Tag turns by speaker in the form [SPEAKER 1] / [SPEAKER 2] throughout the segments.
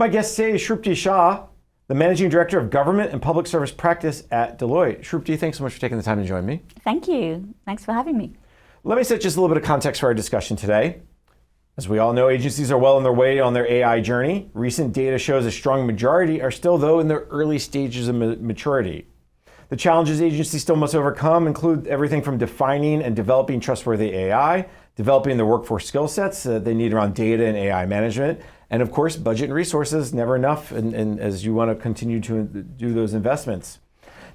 [SPEAKER 1] My guest today is Shrupti Shah, the Managing Director of Government and Public Service Practice at Deloitte. Shrupti, thanks so much for taking the time to join me.
[SPEAKER 2] Thank you. Thanks for having me.
[SPEAKER 1] Let me set just a little bit of context for our discussion today. As we all know, agencies are well on their way on their AI journey. Recent data shows a strong majority are still, though, in their early stages of maturity. The challenges agencies still must overcome include everything from defining and developing trustworthy AI, developing the workforce skill sets they need around data and AI management, and of course, budget and resources, never enough, and as you want to continue to do those investments.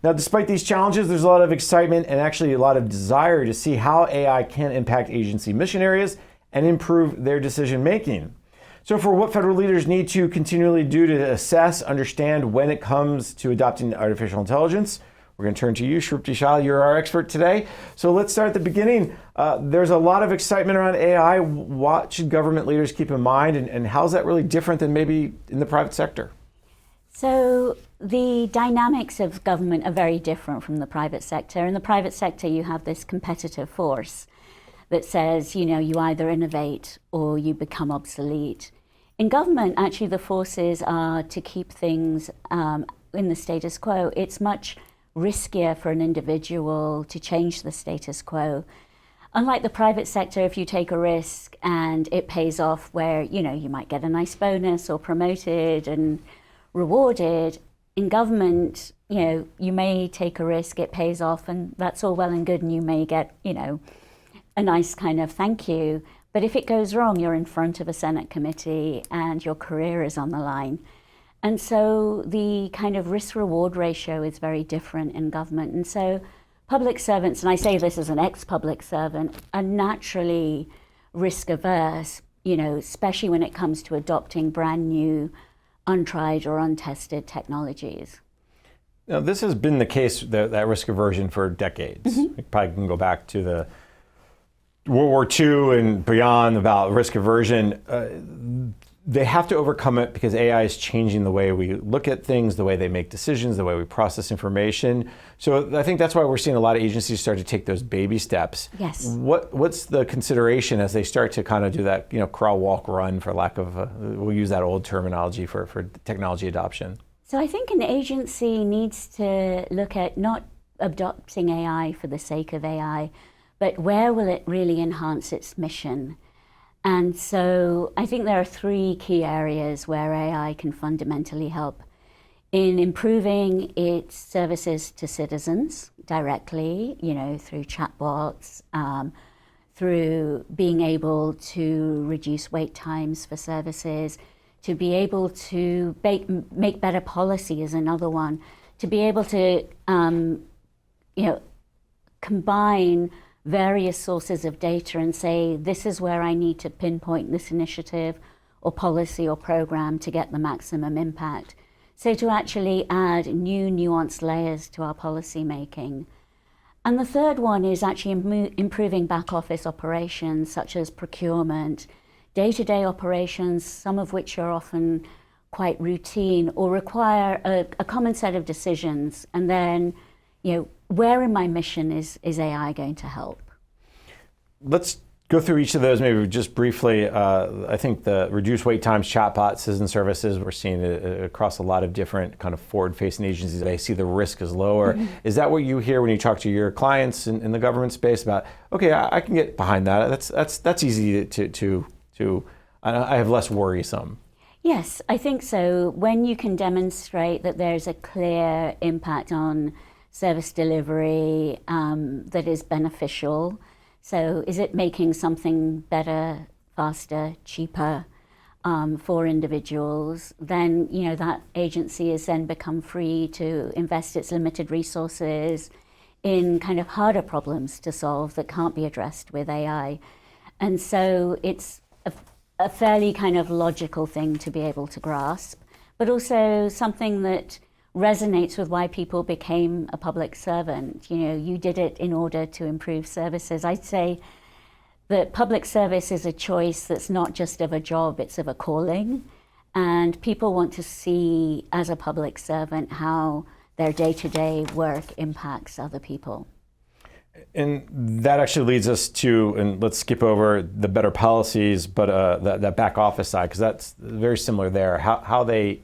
[SPEAKER 1] Now, despite these challenges, there's a lot of excitement and actually a lot of desire to see how AI can impact agency mission areas and improve their decision making. So for what federal leaders need to continually do to assess, understand when it comes to adopting artificial intelligence, we're going to turn to you, Shrupti Shah. You're our expert today. So let's start at the beginning. There's a lot of excitement around AI. What should government leaders keep in mind, and how is that really different than maybe in the private sector?
[SPEAKER 2] So the dynamics of government are very different from the private sector. In the private sector, you have this competitive force that says, you either innovate or you become obsolete. In government, actually, the forces are to keep things in the status quo. It's much riskier for an individual to change the status quo. Unlike the private sector, if you take a risk and it pays off where, you might get a nice bonus or promoted and rewarded, in government, you may take a risk, it pays off, and that's all well and good, and you may get, a nice kind of thank you. But if it goes wrong, you're in front of a Senate committee and your career is on the line. And so the kind of risk-reward ratio is very different in government. And so public servants, and I say this as an ex-public servant, are naturally risk-averse, especially when it comes to adopting brand new, untried or untested technologies.
[SPEAKER 1] Now, this has been the case, that risk aversion, for decades. Mm-hmm. You probably can go back to the World War II and beyond about risk aversion. They have to overcome it because AI is changing the way we look at things, the way they make decisions, the way we process information. So I think that's why we're seeing a lot of agencies start to take those baby steps.
[SPEAKER 2] Yes.
[SPEAKER 1] What's the consideration as they start to kind of do that, crawl, walk, run, for lack of, we'll use that old terminology for technology adoption?
[SPEAKER 2] So I think an agency needs to look at not adopting AI for the sake of AI, but where will it really enhance its mission? And so I think there are three key areas where AI can fundamentally help in improving its services to citizens directly, through chatbots, through being able to reduce wait times for services, to be able to make better policy is another one, to be able to combine various sources of data and say, this is where I need to pinpoint this initiative or policy or program to get the maximum impact. So to actually add new nuanced layers to our policy making. And the third one is actually improving back office operations such as procurement, day-to-day operations, some of which are often quite routine or require a common set of decisions. And then, where in my mission is AI going to help?
[SPEAKER 1] Let's go through each of those maybe just briefly. I think the reduced wait times, chatbot, citizen services, we're seeing it across a lot of different kind of forward-facing agencies. They see the risk is lower. Mm-hmm. Is that what you hear when you talk to your clients in the government space about, okay, I can get behind that. That's easy to I have less worrisome.
[SPEAKER 2] Yes, I think so. When you can demonstrate that there's a clear impact on service delivery that is beneficial. So is it making something better, faster, cheaper for individuals? Then, that agency has then become free to invest its limited resources in kind of harder problems to solve that can't be addressed with AI. And so it's a fairly kind of logical thing to be able to grasp, but also something that resonates with why people became a public servant. You did it in order to improve services. I'd say that public service is a choice that's not just of a job, it's of a calling. And people want to see, as a public servant, how their day-to-day work impacts other people.
[SPEAKER 1] And that actually leads us to, and let's skip over the better policies, but that back office side, because that's very similar there. How they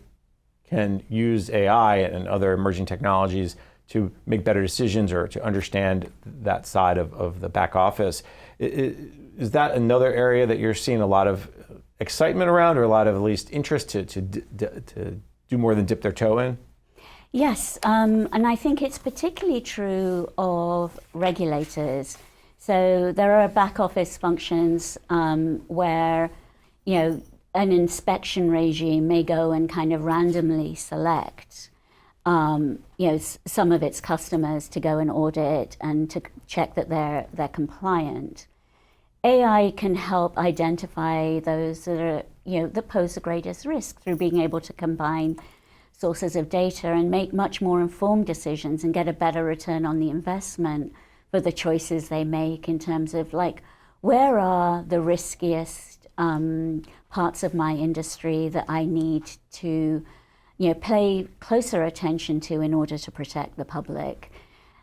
[SPEAKER 1] can use AI and other emerging technologies to make better decisions or to understand that side of the back office. Is that another area that you're seeing a lot of excitement around, or a lot of at least interest to do more than dip their toe in?
[SPEAKER 2] Yes, and I think it's particularly true of regulators. So there are back office functions where, an inspection regime may go and kind of randomly select, some of its customers to go and audit and to check that they're compliant. AI can help identify those that are, that pose the greatest risk through being able to combine sources of data and make much more informed decisions and get a better return on the investment for the choices they make in terms of where are the riskiest parts of my industry that I need to pay closer attention to in order to protect the public.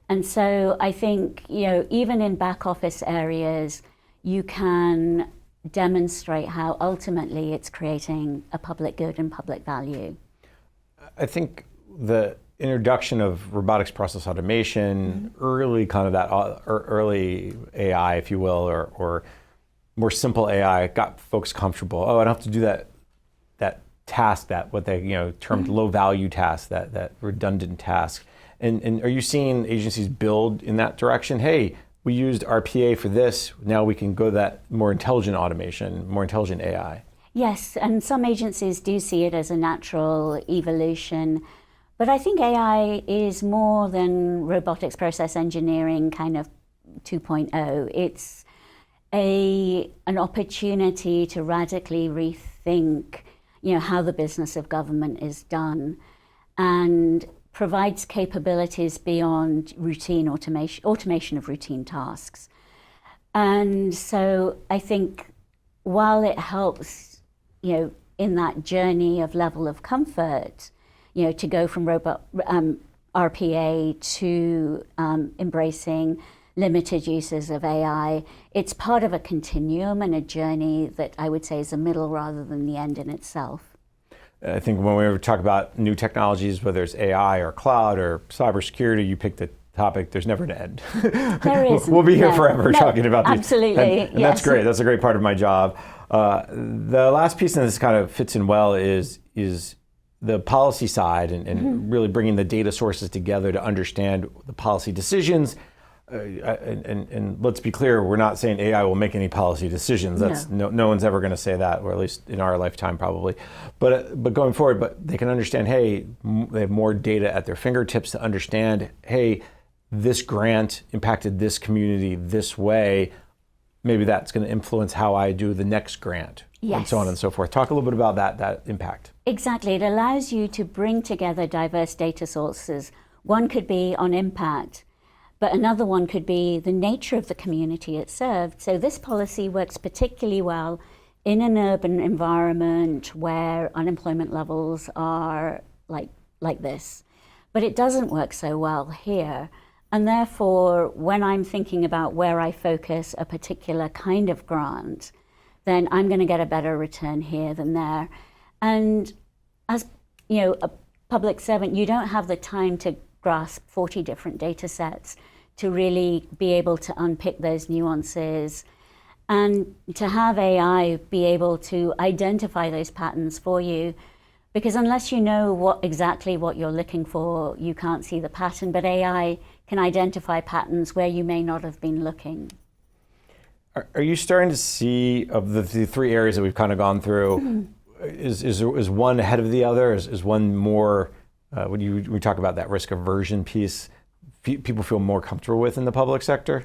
[SPEAKER 2] And so I think even in back office areas you can demonstrate how ultimately it's creating a public good and public value.
[SPEAKER 1] I think the introduction of robotics process automation, early kind of that early AI, if you will, or more simple AI, got folks comfortable. Oh, I don't have to do that task, that what they termed low value task, that redundant task. And are you seeing agencies build in that direction? Hey, we used RPA for this. Now we can go to that more intelligent automation, more intelligent AI.
[SPEAKER 2] Yes, and some agencies do see it as a natural evolution. But I think AI is more than robotics process engineering kind of 2.0. It's an opportunity to radically rethink, how the business of government is done, and provides capabilities beyond routine automation of routine tasks. And so I think while it helps, in that journey of level of comfort, to go from RPA to embracing limited uses of AI, it's part of a continuum and a journey that I would say is a middle rather than the end in itself.
[SPEAKER 1] I think when we ever talk about new technologies, whether it's AI or cloud or cybersecurity, you pick the topic, there's never an end.
[SPEAKER 2] There isn't.
[SPEAKER 1] We'll be here forever talking about these.
[SPEAKER 2] Absolutely,
[SPEAKER 1] and that's great. That's a great part of my job. The last piece, and this kind of fits in well, is the policy side and really bringing the data sources together to understand the policy decisions. And let's be clear, we're not saying AI will make any policy decisions. That's no one's ever going to say that, or at least in our lifetime probably. But going forward, but they can understand, hey, they have more data at their fingertips to understand, hey, this grant impacted this community this way. Maybe that's going to influence how I do the next grant, and so on and so forth. Talk a little bit about that impact.
[SPEAKER 2] Exactly. It allows you to bring together diverse data sources. One could be on impact, but another one could be the nature of the community it served. So this policy works particularly well in an urban environment where unemployment levels are like this. But it doesn't work so well here. And therefore, when I'm thinking about where I focus a particular kind of grant, then I'm going to get a better return here than there. And as a public servant, you don't have the time to grasp 40 different data sets to really be able to unpick those nuances, and to have AI be able to identify those patterns for you. Because unless you know exactly what you're looking for, you can't see the pattern, but AI can identify patterns where you may not have been looking.
[SPEAKER 1] Are you starting to see, of the three areas that we've kind of gone through, is one ahead of the other? Is one more, when we talk about that risk aversion piece, people feel more comfortable with in the public sector?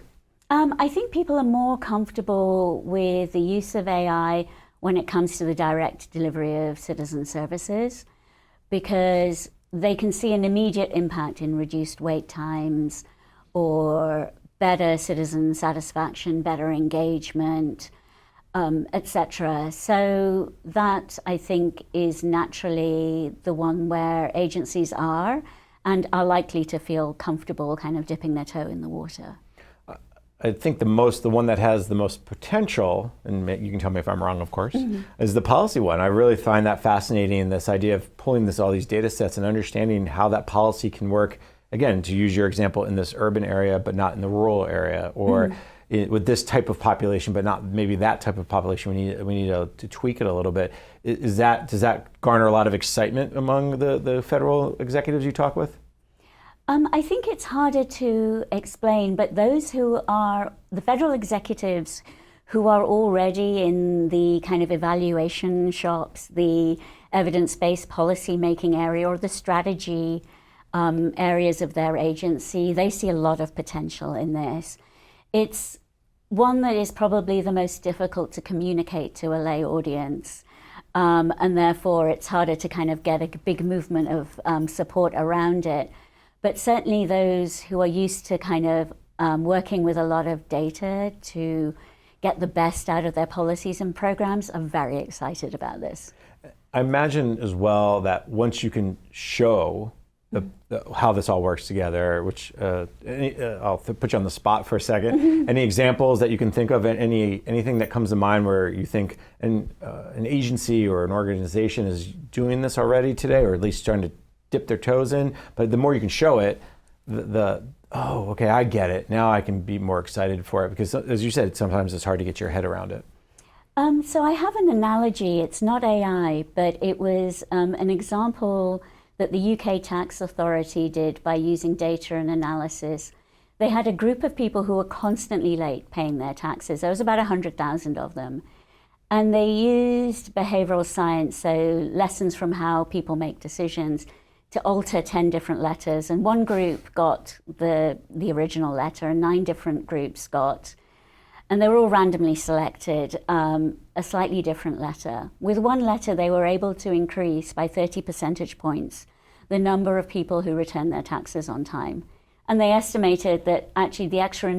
[SPEAKER 2] I think people are more comfortable with the use of AI when it comes to the direct delivery of citizen services, because they can see an immediate impact in reduced wait times or better citizen satisfaction, better engagement, etc. So that, I think, is naturally the one where agencies are and are likely to feel comfortable kind of dipping their toe in the water.
[SPEAKER 1] I think the one that has the most potential, and you can tell me if I'm wrong, of course, is the policy one. I really find that fascinating, this idea of pulling all these data sets and understanding how that policy can work, again, to use your example, in this urban area, but not in the rural area, or with this type of population, but not maybe that type of population. We need to tweak it a little bit. Does that garner a lot of excitement among the federal executives you talk with?
[SPEAKER 2] I think it's harder to explain, but those who are the federal executives who are already in the kind of evaluation shops, the evidence-based policy making area, or the strategy areas of their agency, they see a lot of potential in this. It's one that is probably the most difficult to communicate to a lay audience. And therefore it's harder to kind of get a big movement of support around it. But certainly those who are used to kind of working with a lot of data to get the best out of their policies and programs are very excited about this.
[SPEAKER 1] I imagine as well that once you can show how this all works together, which I'll put you on the spot for a second. Any examples that you can think of, anything that comes to mind where you think an agency or an organization is doing this already today, or at least starting to dip their toes in, but the more you can show it, oh, okay, I get it. Now I can be more excited for it, because as you said, sometimes it's hard to get your head around it.
[SPEAKER 2] So I have an analogy. It's not AI, but it was an example that the UK tax authority did by using data and analysis. They had a group of people who were constantly late paying their taxes. There was about 100,000 of them. And they used behavioral science, so lessons from how people make decisions, to alter 10 different letters. And one group got the original letter, and 9 different groups got, and they were all randomly selected, a slightly different letter. With one letter, they were able to increase by 30 percentage points the number of people who returned their taxes on time. And they estimated that actually the extra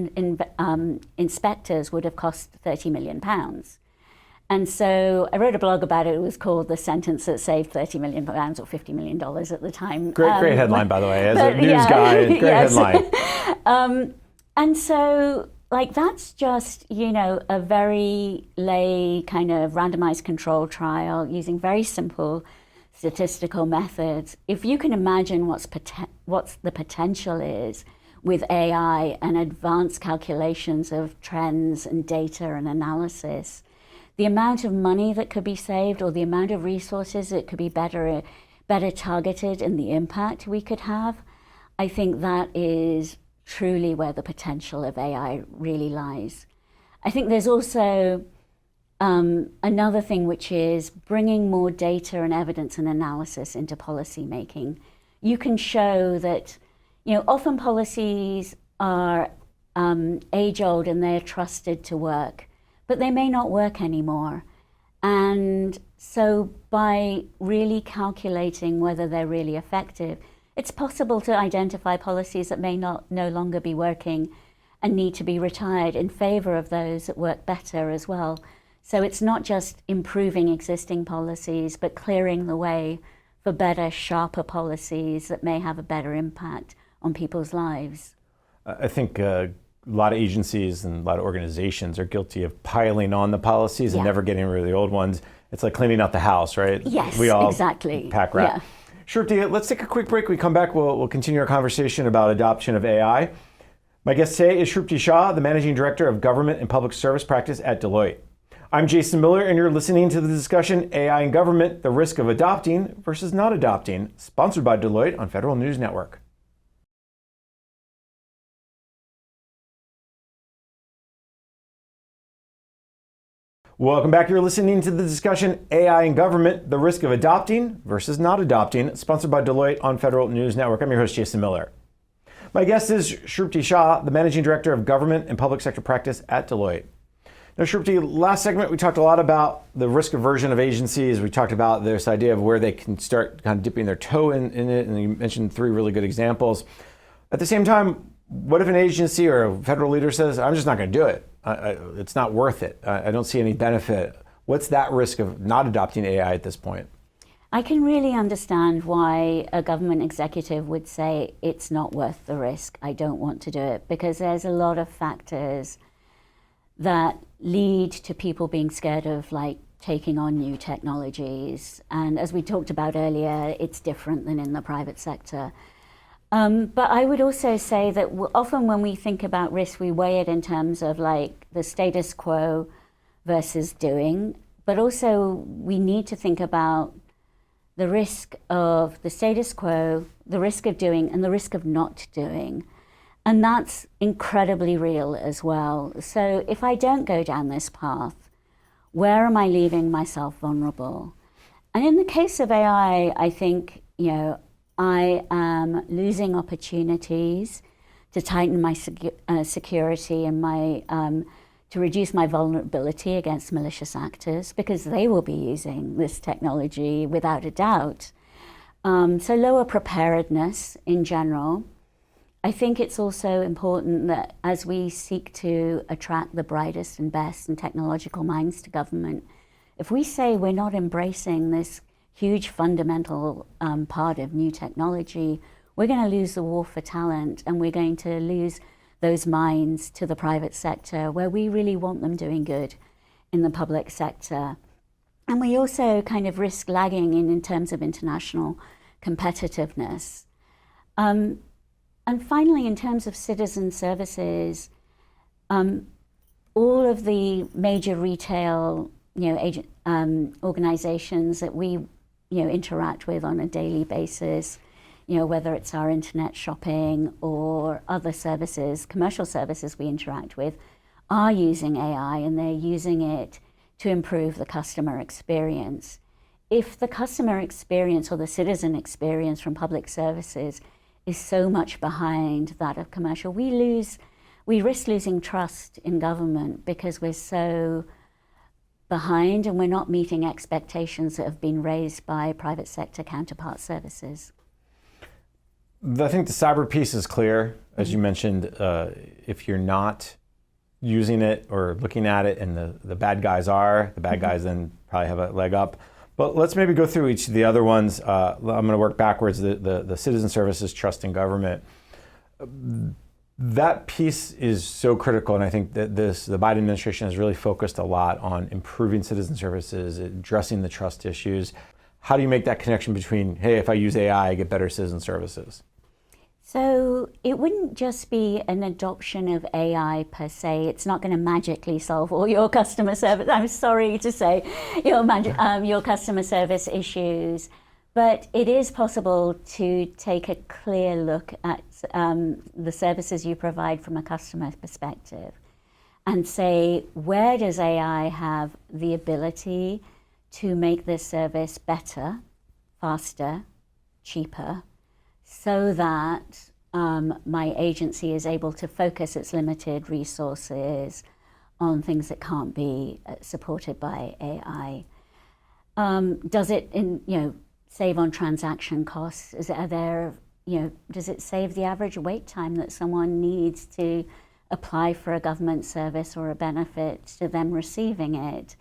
[SPEAKER 2] inspectors would have cost £30 million. And so I wrote a blog about it. It was called The Sentence That Saved £30 million or $50 million at the time.
[SPEAKER 1] Great headline, by the way, as a news guy, great headline.
[SPEAKER 2] And so, like, that's just, a very lay kind of randomized control trial using very simple statistical methods. If you can imagine what's the potential is with AI and advanced calculations of trends and data and analysis, the amount of money that could be saved, or the amount of resources that could be better targeted, and the impact we could have, I think that is truly where the potential of AI really lies. I think there's also another thing, which is bringing more data and evidence and analysis into policy making. You can show that, often policies are age-old and they're trusted to work, but they may not work anymore. And so by really calculating whether they're really effective, it's possible to identify policies that may no longer be working and need to be retired in favor of those that work better as well. So it's not just improving existing policies, but clearing the way for better, sharper policies that may have a better impact on people's lives.
[SPEAKER 1] I think a lot of agencies and a lot of organizations are guilty of piling on the policies and never getting rid of the old ones. It's like cleaning out the house, right?
[SPEAKER 2] Yes,
[SPEAKER 1] we all
[SPEAKER 2] exactly.
[SPEAKER 1] Pack rat.
[SPEAKER 2] Yeah.
[SPEAKER 1] Shrupti, let's take a quick break. We come back, we'll continue our conversation about adoption of AI. My guest today is Shrupti Shah, the Managing Director of Government and Public Service Practice at Deloitte. I'm Jason Miller, and you're listening to the discussion AI in Government, the Risk of Adopting versus Not Adopting, sponsored by Deloitte on Federal News Network. Welcome back. You're listening to the discussion AI in Government, the Risk of Adopting versus Not Adopting, sponsored by Deloitte on Federal News Network. I'm your host, Jason Miller. My guest is Shrupti Shah, the Managing Director of Government and Public Sector Practice at Deloitte. Now, Shrupti, last segment we talked a lot about the risk aversion of agencies. We talked about this idea of where they can start kind of dipping their toe in it, and you mentioned 3 really good examples. At the same time, what if an agency or a federal leader says, I'm just not going to do it? It's not worth it. I don't see any benefit. What's that risk of not adopting AI at this point?
[SPEAKER 2] I can really understand why a government executive would say it's not worth the risk. I don't want to do it, because there's a lot of factors that lead to people being scared of like taking on new technologies. And as we talked about earlier, it's different than in the private sector. But I would also say that often when we think about risk, we weigh it in terms of like the status quo versus doing, but also we need to think about the risk of the status quo, the risk of doing, and the risk of not doing. And that's incredibly real as well. So if I don't go down this path, where am I leaving myself vulnerable? And in the case of AI, I think, I am losing opportunities to tighten my security and to reduce my vulnerability against malicious actors, because they will be using this technology without a doubt. So lower preparedness in general. I think it's also important that as we seek to attract the brightest and best and technological minds to government, if we say we're not embracing this huge fundamental part of new technology, we're going to lose the war for talent, and we're going to lose those minds to the private sector, where we really want them doing good in the public sector. And we also kind of risk lagging in terms of international competitiveness. And finally, in terms of citizen services, all of the major retail agent organizations that we interact with on a daily basis, whether it's our internet shopping or other services, commercial services we interact with, are using AI, and they're using it to improve the customer experience. If the customer experience or the citizen experience from public services is so much behind that of commercial, we risk losing trust in government, because we're so behind and we're not meeting expectations that have been raised by private sector counterpart services.
[SPEAKER 1] I think the cyber piece is clear. As you mentioned, if you're not using it or looking at it, and the bad guys then probably have a leg up. But let's maybe go through each of the other ones. I'm going to work backwards. The citizen services, trust in government. That piece is so critical, and I think that the Biden administration has really focused a lot on improving citizen services, addressing the trust issues. How do you make that connection between, hey, if I use AI, I get better citizen services?
[SPEAKER 2] So it wouldn't just be an adoption of AI per se. It's not going to magically solve all your customer service. I'm sorry to say, your customer service issues. But it is possible to take a clear look at the services you provide from a customer perspective and say, where does AI have the ability to make this service better, faster, cheaper, so that my agency is able to focus its limited resources on things that can't be supported by AI? Does it save on transaction costs? Does it save the average wait time that someone needs to apply for a government service or a benefit to them receiving it?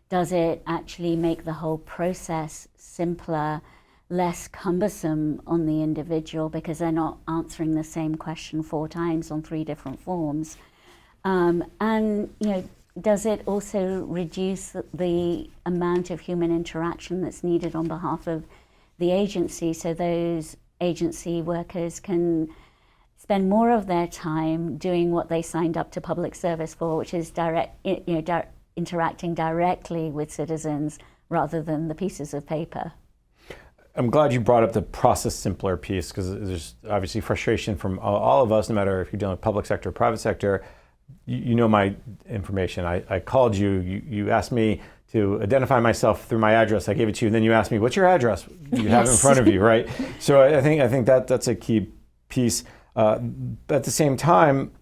[SPEAKER 2] Does it actually make the whole process simpler, less cumbersome on the individual, because they're not answering the same question 4 times on 3 different forms? Does it also reduce the amount of human interaction that's needed on behalf of the agency, so those agency workers can spend more of their time doing what they signed up to public service for, which is interacting directly with citizens rather than the pieces of paper?
[SPEAKER 1] I'm glad you brought up the process simpler piece, because there's obviously frustration from all of us, no matter if you're dealing with public sector or private sector. You know my information. I called you. You asked me to identify myself through my address. I gave it to you. And then you asked me, what's your address? You have it in front of you, right? So I think that's a key piece. But at the same time,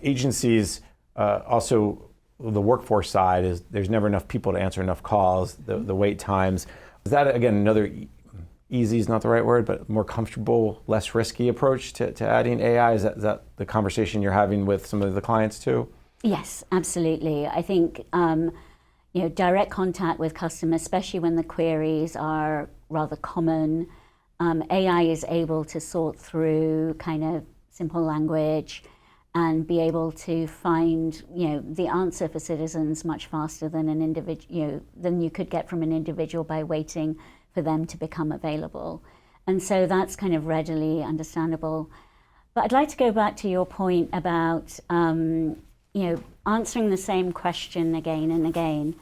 [SPEAKER 1] agencies also, the workforce side is there's never enough people to answer enough calls, the wait times. Is that, again, another easy is not the right word, but more comfortable, less risky approach to adding AI? Is that the conversation you're having with some of the clients too?
[SPEAKER 2] Yes, absolutely. I think, direct contact with customers, especially when the queries are rather common. AI is able to sort through kind of simple language and be able to find, the answer for citizens much faster than an individual, than you could get from an individual by waiting for them to become available. And so that's kind of readily understandable. But I'd like to go back to your point about, answering the same question again and again.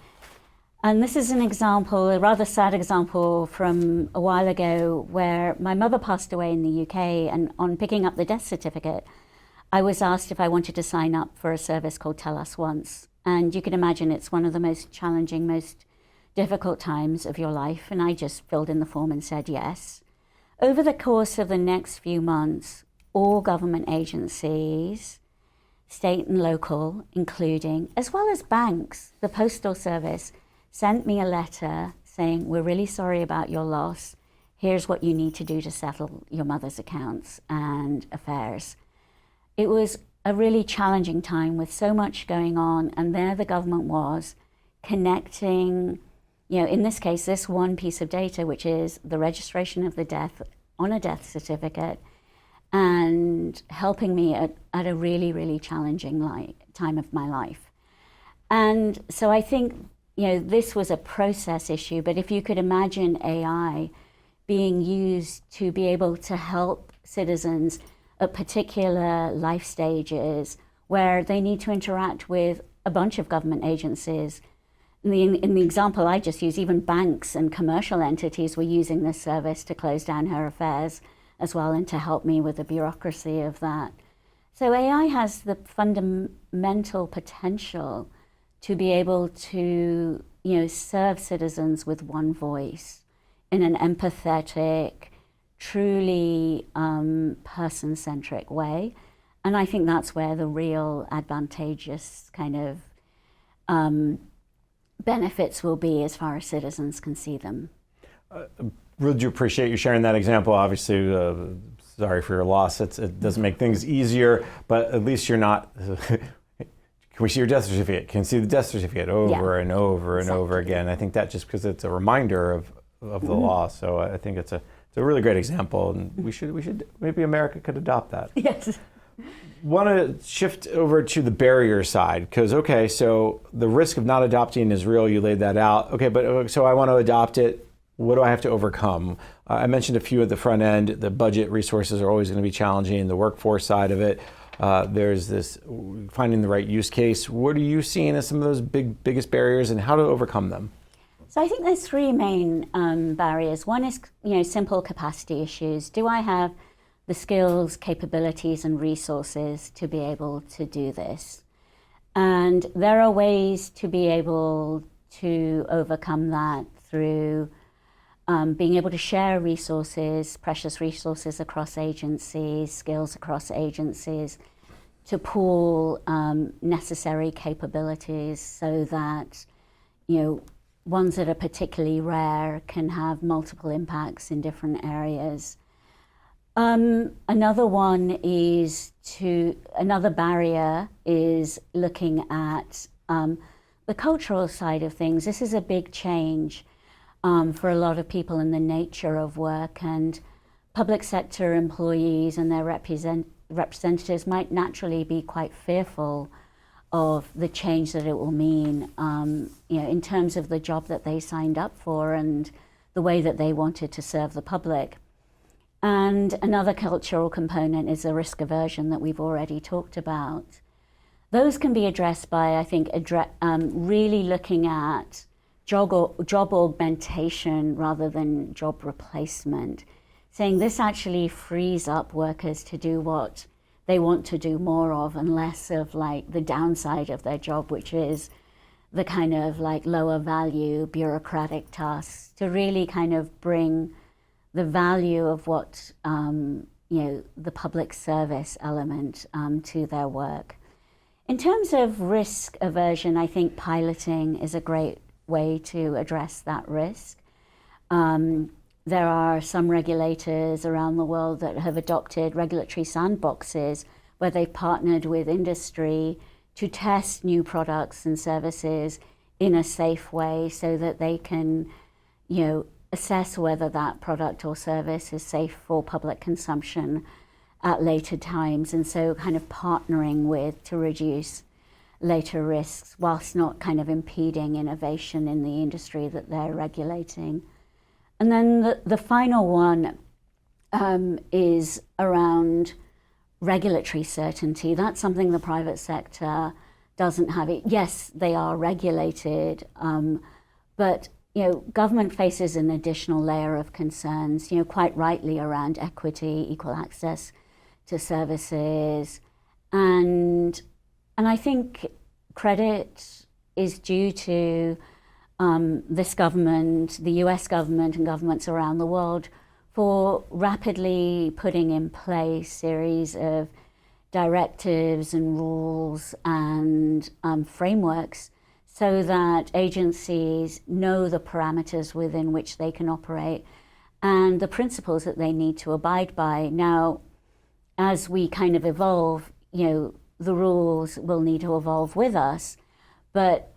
[SPEAKER 2] And this is an example, a rather sad example from a while ago, where my mother passed away in the UK, and on picking up the death certificate, I was asked if I wanted to sign up for a service called Tell Us Once. And you can imagine it's one of the most challenging, most difficult times of your life. And I just filled in the form and said yes. Over the course of the next few months, all government agencies, state and local, including, as well as banks, the Postal Service, sent me a letter saying, we're really sorry about your loss. Here's what you need to do to settle your mother's accounts and affairs. It was a really challenging time with so much going on, and there the government was connecting, in this case, this one piece of data, which is the registration of the death on a death certificate, and helping me at a really, really challenging time of my life. And so I think, this was a process issue, but if you could imagine AI being used to be able to help citizens at particular life stages where they need to interact with a bunch of government agencies. In the example I just used, even banks and commercial entities were using this service to close down her affairs as well, and to help me with the bureaucracy of that. So AI has the fundamental potential to be able to, serve citizens with one voice in an empathetic, truly person-centric way. And I think that's where the real advantageous kind of benefits will be as far as citizens can see them.
[SPEAKER 1] Really do appreciate you sharing that example. Obviously, sorry for your loss. It doesn't make things easier, but at least you're not... Can we see your death certificate? Can you see the death certificate over and over and over again? I think that just because it's a reminder of the loss. So I think it's a really great example, and we should maybe America could adopt that.
[SPEAKER 2] Yes.
[SPEAKER 1] Want to shift over to the barrier side, because so the risk of not adopting is real. You laid that out. But so I want to adopt it. What do I have to overcome? I mentioned a few at the front end. The budget resources are always going to be challenging. The workforce side of it. There's this finding the right use case. What are you seeing as some of those biggest barriers, and how to overcome them?
[SPEAKER 2] So I think there's three main barriers. One is, simple capacity issues. Do I have the skills, capabilities, and resources to be able to do this? And there are ways to be able to overcome that through being able to share resources, precious resources across agencies, skills across agencies, to pool necessary capabilities so that, ones that are particularly rare can have multiple impacts in different areas. Another barrier is looking at the cultural side of things. This is a big change for a lot of people in the nature of work, and public sector employees and their representatives might naturally be quite fearful of the change that it will mean, in terms of the job that they signed up for and the way that they wanted to serve the public. And another cultural component is the risk aversion that we've already talked about. Those can be addressed by, I think, really looking at job augmentation rather than job replacement, saying this actually frees up workers to do what they want to do more of, and less of the downside of their job, which is the kind of lower value bureaucratic tasks, to really kind of bring the value of what the public service element to their work. In terms of risk aversion, I think piloting is a great way to address that risk. There are some regulators around the world that have adopted regulatory sandboxes where they've partnered with industry to test new products and services in a safe way so that they can, assess whether that product or service is safe for public consumption at later times. And so kind of partnering with to reduce later risks whilst not kind of impeding innovation in the industry that they're regulating. And then the final one is around regulatory certainty. That's something the private sector doesn't have. Yes, they are regulated, but government faces an additional layer of concerns, quite rightly around equity, equal access to services, and I think credit is due to this government, the US government, and governments around the world for rapidly putting in place series of directives and rules and frameworks so that agencies know the parameters within which they can operate and the principles that they need to abide by. Now, as we kind of evolve, the rules will need to evolve with us, but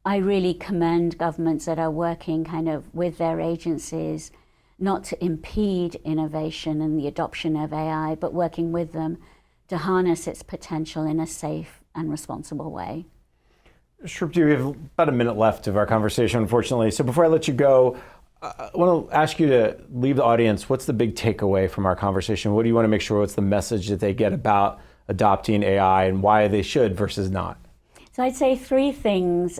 [SPEAKER 2] I really commend governments that are working kind of with their agencies not to impede innovation and the adoption of AI, but working with them to harness its potential in a safe and responsible way.
[SPEAKER 1] Shrupti, we have about a minute left of our conversation, unfortunately. So before I let you go, I want to ask you to leave the audience. What's the big takeaway from our conversation? What do you want to make sure? What's the message that they get about adopting AI and why they should versus not?
[SPEAKER 2] So I'd say three things.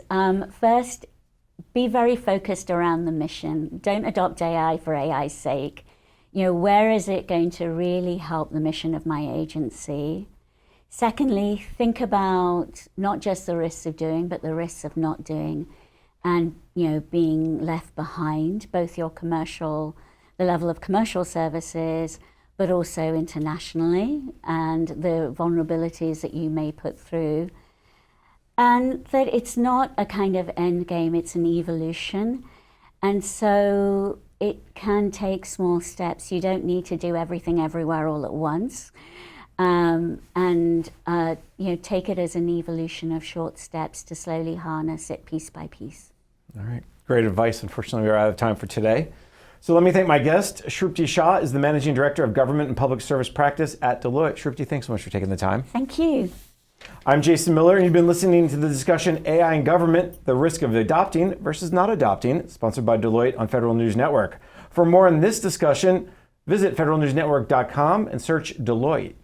[SPEAKER 2] First, be very focused around the mission. Don't adopt AI for AI's sake. Where is it going to really help the mission of my agency? Secondly, think about not just the risks of doing, but the risks of not doing and, being left behind, both the level of commercial services, but also internationally, and the vulnerabilities that you may put through. And that it's not a kind of end game, it's an evolution. And so it can take small steps. You don't need to do everything everywhere all at once. Take it as an evolution of short steps to slowly harness it piece by piece.
[SPEAKER 1] All right, great advice. Unfortunately, we're out of time for today. So let me thank my guest. Shrupti Shah is the Managing Director of Government and Public Service Practice at Deloitte. Shrupti, thanks so much for taking the time.
[SPEAKER 2] Thank you.
[SPEAKER 1] I'm Jason Miller, and you've been listening to the discussion AI in Government, the risk of adopting versus not adopting, sponsored by Deloitte on Federal News Network. For more on this discussion, visit federalnewsnetwork.com and search Deloitte.